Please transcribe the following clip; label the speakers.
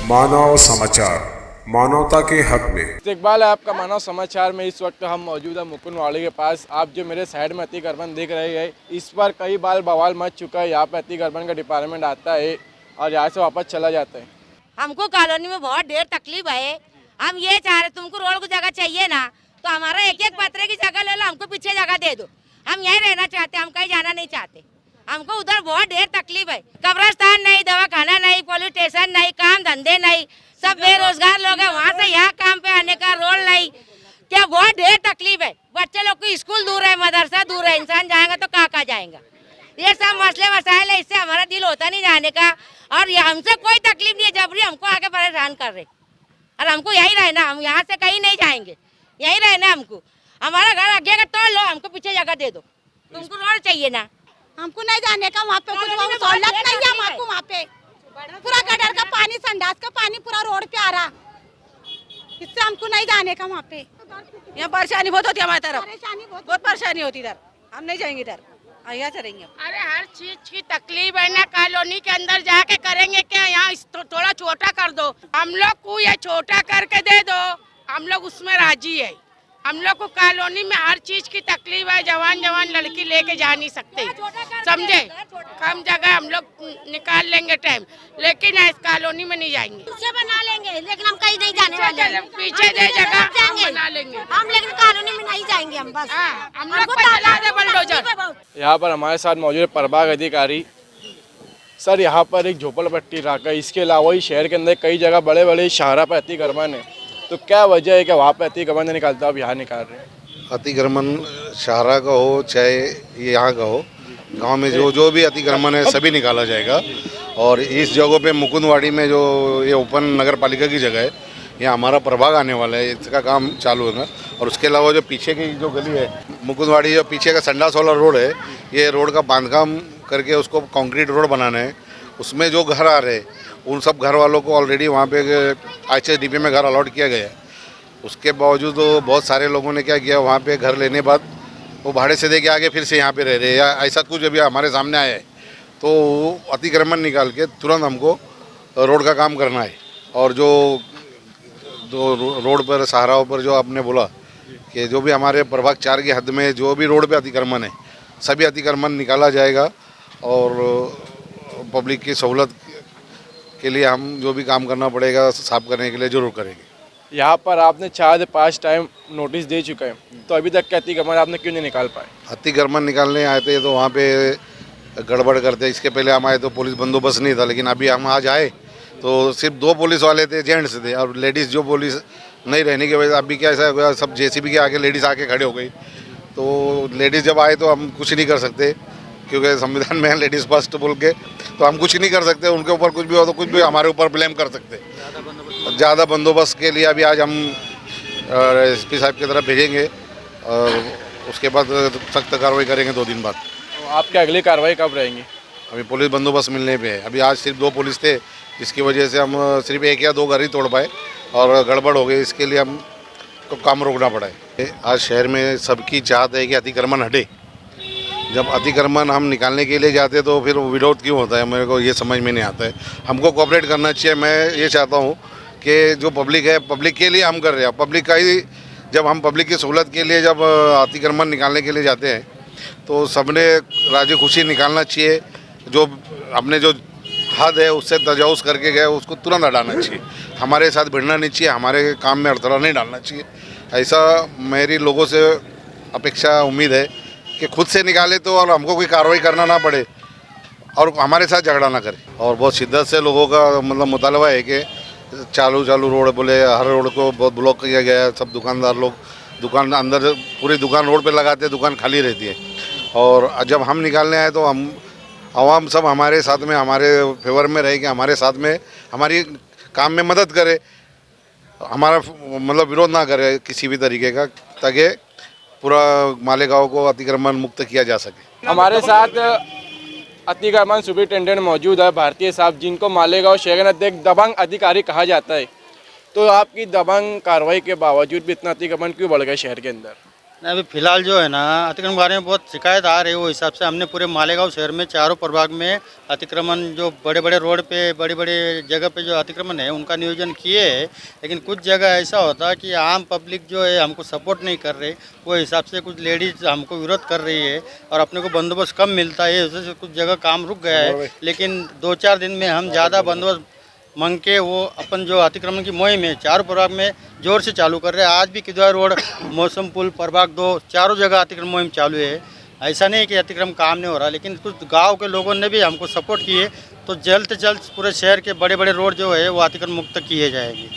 Speaker 1: मानव समाचार, मानवता के हक में।
Speaker 2: इकबाल है आपका मानव समाचार में। इस वक्त हम मौजूद है मुकुंदवाड़ी के पास। आप जो मेरे साइड में अतिक्रमण देख रहे हैं, इस पर कई बार बवाल मच चुका है। यहाँ पे अतिक्रमण का डिपार्टमेंट आता है और यहाँ से वापस चला जाता है।
Speaker 3: हमको कॉलोनी में बहुत ढेर तकलीफ है। हम ये चाह रहे, तुमको रोड को जगह चाहिए ना, तो हमारा एक एक पत्रे की जगह ले लो, हमको पीछे जगह दे दो। हम यहीं रहना चाहते, हम कहीं जाना नहीं चाहते। हमको उधर बहुत ढेर तकलीफ है। कब्रिस्तान नहीं, दवाखाना नहीं, पुलिस स्टेशन नहीं, काम धंधे नहीं, सब बेरोजगार लोग हैं। वहाँ से यहाँ काम पे आने का रोड नहीं, क्या बहुत ढेर तकलीफ है। बच्चे लोग को स्कूल दूर है, मदरसा दूर है, इंसान जाएगा तो कहाँ जाएगा। ये सब मसले वसाइल है, इससे हमारा दिल होता नहीं जाने का। और हमसे कोई तकलीफ नहीं है, जबरी हमको आगे परेशान कर रहे। और हमको यही रहना, हम यहाँ से कहीं नहीं जाएंगे, यही रहना हमको। हमारा घर आगे का तोड़ लो, हमको पीछे जगह दे दो। तुमको रोड चाहिए ना,
Speaker 4: हमको नहीं जाने का वहाँ पे कुछ सहूलत नहीं है। हमको वहाँ पे पूरा गटर का पानी, संडास का पानी पूरा रोड पे आ रहा, इससे हमको नहीं जाने का वहाँ पे।
Speaker 5: यहाँ परेशानी बहुत होती है हमारी तरफ,
Speaker 4: परेशानी
Speaker 5: बहुत परेशानी होती इधर। हम नहीं जाएंगे इधर, यहाँ से रहेंगे।
Speaker 6: अरे हर चीज की तकलीफ है ना, कॉलोनी के अंदर जाके करेंगे क्या? यहाँ थोड़ा छोटा कर दो, हम लोग को ये छोटा करके दे दो, हम लोग उसमें राजी है। हम लोग को कॉलोनी में हर चीज की तकलीफ है। जवान लड़की लेके जा नहीं सकते, समझे? कम जगह हम लोग निकाल लेंगे टाइम, लेकिन इस कॉलोनी में नहीं जाएंगे।
Speaker 3: पीछे बना लेंगे, लेकिन हम कहीं नहीं जाने वाले।
Speaker 6: पीछे दे जगह बना लेंगे
Speaker 3: हम, लेकिन कॉलोनी में नहीं जाएंगे हम। बस
Speaker 6: हम लोग चला दे बुलडोजर।
Speaker 2: यहाँ पर हमारे साथ मौजूद है प्रभाग अधिकारी। सर, यहाँ पर एक झोपड़पट्टी इलाका है, इसके अलावा ही शहर के अंदर कई जगह बड़े बड़े शाहरा पर अतिक्रमण है, तो क्या वजह है कि वहाँ पे अतिक्रमण नहीं निकालता, अब यहाँ निकाल रहे हैं?
Speaker 7: अतिक्रमण शाहरा का हो चाहे ये यहाँ का हो, गांव में जो भी अतिक्रमण है सभी निकाला जाएगा। और इस जगह पे मुकुंदवाड़ी में जो ये ओपन नगर पालिका की जगह है, यहाँ हमारा प्रभाग आने वाला है, इसका काम चालू होगा। और उसके अलावा जो पीछे की जो गली है मुकुंदवाड़ी, जो पीछे का संडास वाला रोड है, ये रोड का बांधकाम करके उसको कंक्रीट रोड बनाना है। उसमें जो घर आ रहे हैं उन सब घर वालों को ऑलरेडी वहाँ पे HSDP में घर अलॉट किया गया है। उसके बावजूद बहुत सारे लोगों ने क्या किया, वहाँ पे घर लेने बाद वो भाड़े से दे के आगे फिर से यहाँ पे रह रहे हैं, या ऐसा कुछ अभी हमारे सामने आया है। तो अतिक्रमण निकाल के तुरंत हमको रोड का काम करना है। और जो रोड पर सहाराओं पर जो आपने बोला कि जो भी हमारे प्रभाग 4 की हद में जो भी रोड पे अतिक्रमण है, सभी अतिक्रमण निकाला जाएगा। और पब्लिक की सहूलत के लिए हम जो भी काम करना पड़ेगा साफ करने के लिए जरूर करेंगे।
Speaker 2: यहाँ पर आपने 4 से 5 टाइम नोटिस दे चुके हैं, तो अभी तक के अतिक्रमण आपने क्यों नहीं निकाल पाए?
Speaker 7: अतिक्रमण निकालने आए थे तो वहाँ पे गड़बड़ करते। इसके पहले हम आए तो पुलिस बंदोबस्त नहीं था, लेकिन अभी हम आज आए तो सिर्फ 2 पुलिस वाले थे, जेंट्स थे, और लेडीज़ जो पुलिस नहीं रहने की वजह से अभी क्या ऐसा हो गया, सब JCB के आगे लेडीज़ आके खड़े हो गई। तो लेडीज़ जब आए तो हम कुछ नहीं कर सकते, क्योंकि संविधान में है लेडीज़ फर्स्ट बोल के, तो हम कुछ नहीं कर सकते। उनके ऊपर कुछ भी हो तो कुछ भी हमारे ऊपर ब्लेम कर सकते। ज़्यादा बंदोबस्त के लिए अभी आज हम SP साहब की तरफ भेजेंगे और उसके बाद सख्त कार्रवाई करेंगे 2 दिन बाद।
Speaker 2: तो आपकी अगली कार्रवाई कब रहेंगी?
Speaker 7: अभी पुलिस बंदोबस्त मिलने पे है। अभी आज सिर्फ 2 पुलिस थे, जिसकी वजह से हम सिर्फ 1 या 2 घर ही तोड़ पाए और गड़बड़ हो गई, इसके लिए हम को काम रोकना पड़ा है। आज शहर में सबकी चाहत है कि अतिक्रमण हटे। जब अतिक्रमण हम निकालने के लिए जाते तो फिर विरोध क्यों होता है, मेरे को ये समझ में नहीं आता है। हमको कोऑपरेट करना चाहिए। मैं ये चाहता हूँ कि जो पब्लिक है, पब्लिक के लिए हम कर रहे हैं, पब्लिक का ही, जब हम पब्लिक की सहूलत के लिए जब अतिक्रमण निकालने के लिए जाते हैं तो सबने राजी खुशी निकालना चाहिए। जो अपने जो हद है उससे तजावुज़ करके गए उसको तुरंत हटाना चाहिए। हमारे साथ भिड़ना नहीं चाहिए, हमारे काम में अड़थड़ा नहीं डालना चाहिए। ऐसा मेरी लोगों से अपेक्षा उम्मीद है कि खुद से निकाले तो और हमको कोई कार्रवाई करना ना पड़े और हमारे साथ झगड़ा ना करे। और बहुत शिद्दत से लोगों का मतलब मुतालबा है कि चालू रोड बोले, हर रोड को बहुत ब्लॉक किया गया है। सब दुकानदार लोग दुकान अंदर, पूरी दुकान रोड पे लगाते हैं, दुकान खाली रहती है। और जब हम निकालने आए तो हम आवाम सब हमारे साथ में, हमारे फेवर में रहे कि हमारे साथ में हमारी काम में मदद करे, हमारा मतलब विरोध ना करे किसी भी तरीके का, ताकि पूरा मालेगांव को अतिक्रमण मुक्त किया जा सके।
Speaker 2: हमारे साथ अतिक्रमण सुपरिटेंडेंट मौजूद है भारतीय साहब, जिनको मालेगांव शहर अध्यक्ष दबंग अधिकारी कहा जाता है। तो आपकी दबंग कार्रवाई के बावजूद भी इतना अतिक्रमण क्यों बढ़ गया शहर के अंदर?
Speaker 8: अभी फिलहाल जो है ना अतिक्रमण के बारे में बहुत शिकायत आ रही है, वो हिसाब से हमने पूरे मालेगांव शहर में चारों प्रभाग में अतिक्रमण जो बड़े बड़े रोड पे बड़ी बड़ी जगह पे जो अतिक्रमण है उनका नियोजन किए है। लेकिन कुछ जगह ऐसा होता है कि आम पब्लिक जो है हमको सपोर्ट नहीं कर रहे, वो हिसाब से कुछ लेडीज हमको विरोध कर रही है और अपने को बंदोबस्त कम मिलता है, उससे कुछ जगह काम रुक गया है। लेकिन 2-4 दिन में हम ज़्यादा बंदोबस्त मांग के वो अपन जो अतिक्रमण की मुहिम है चारों प्रभाग में जोर से चालू कर रहे हैं। आज भी किदवा रोड, मौसम पुल, प्रभाग 2 चारों जगह अतिक्रमण मुहिम चालू है। ऐसा नहीं कि अतिक्रमण काम नहीं हो रहा, लेकिन कुछ गांव के लोगों ने भी हमको सपोर्ट किए, तो जल्द से जल्द पूरे शहर के बड़े बड़े रोड जो है वो अतिक्रमण मुक्त किए जाएंगे।